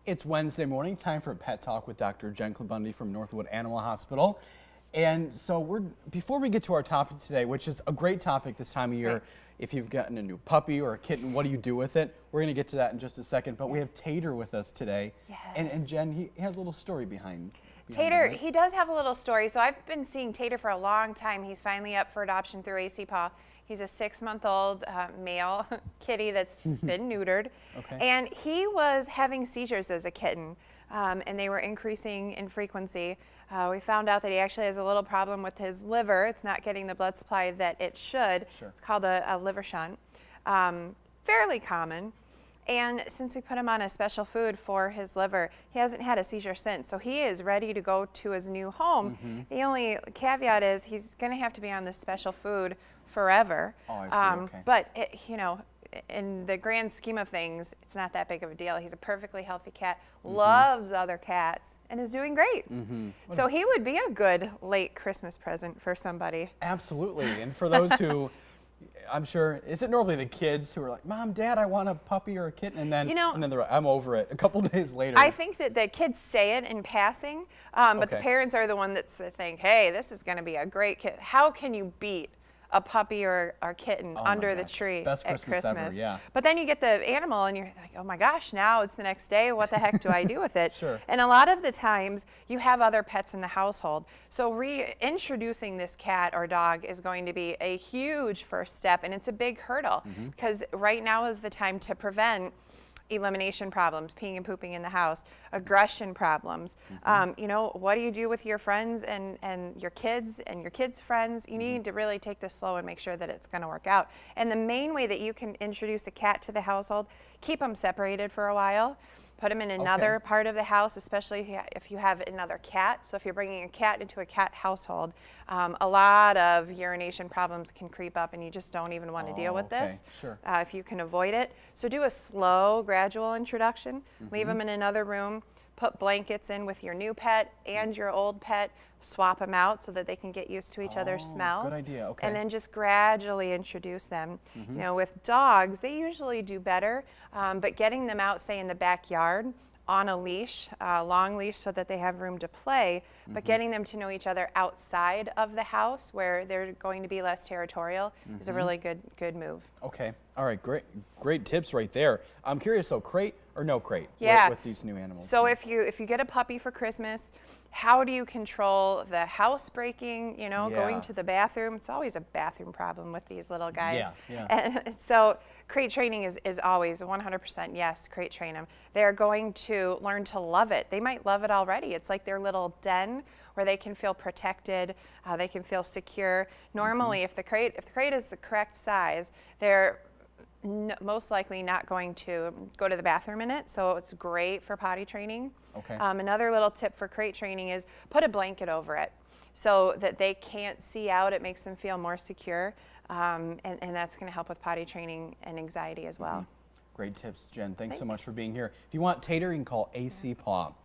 It's Wednesday morning, time for Pet Talk with Dr. Jen Bundy from Northwood Animal Hospital. And so before we get to our topic today, which is a great topic this time of year, Right. if you've gotten a new puppy or a kitten, what do you do with it? We're gonna get to that in just a second, but we have Tater with us today. And Yes. Jen, he has a little story behind Tater, it, right? he does have a little story. So I've been seeing Tater for a long time. He's finally up for adoption through AC Paw. He's a 6-month-old male kitty that's been neutered. Okay. And he was having seizures as a kitten, and they were increasing in frequency. We found out that he actually has a little problem with his liver. It's not getting the blood supply that it should. Sure. It's called a liver shunt. Fairly common. And since we put him on a special food for his liver, he hasn't had a seizure since. So he is ready to go to his new home. The only caveat is he's going to have to be on this special food forever. Oh, I see, okay. But, in the grand scheme of things, it's not that big of a deal. He's a perfectly healthy cat, loves other cats, and is doing great. So he would be a good late Christmas present for somebody. Absolutely, and for those who, I'm sure, is it normally the kids who are like, Mom, Dad, I want a puppy or a kitten, and then they're like, I'm over it. A couple days later. I think that the kids say it in passing, but the Okay. parents are the one that think, hey, this is going to be a great kid. How can you beat a puppy or kitten Oh my under the gosh. tree Best at Christmas ever, Christmas? yeah. But then you get the animal and you're like, oh my gosh, now it's the next day. What the heck do I do with it? Sure. And a lot of the times you have other pets in the household. So reintroducing this cat or dog is going to be a huge first step, and it's a big hurdle because right now is the time to prevent elimination problems, peeing and pooping in the house, aggression problems. What do you do with your friends and your kids friends? You need to really take this slow and make sure that it's going to work out. And the main way that you can introduce a cat to the household, keep them separated for a while. Put them in another part of the house, especially if you have another cat. So if you're bringing a cat into a cat household, a lot of urination problems can creep up and you just don't even want to deal with this. Sure. If you can avoid it. So do a slow, gradual introduction. Leave them in another room. Put blankets in with your new pet and your old pet. Swap them out so that they can get used to each other's smells. Good idea, okay. And then just gradually introduce them. With dogs, they usually do better, but getting them out, say in the backyard, on a leash, long leash so that they have room to play, but getting them to know each other outside of the house where they're going to be less territorial is a really good move. Okay. All right. Great tips right there. I'm curious, so crate or no crate with these new animals? So if you get a puppy for Christmas, how do you control the house breaking, going to the bathroom? It's always a bathroom problem with these little guys. Yeah. And so crate training is always 100% yes, crate train them. They're going to learn to love it. They might love it already. It's like their little den where they can feel protected, they can feel secure. Normally, if the crate is the correct size, they're most likely not going to go to the bathroom in it, so it's great for potty training. Okay. Another little tip for crate training is put a blanket over it so that they can't see out. It makes them feel more secure, and that's going to help with potty training and anxiety as well. Great tips, Jen. Thanks so much for being here. If you want Tater, you can call AC Paw.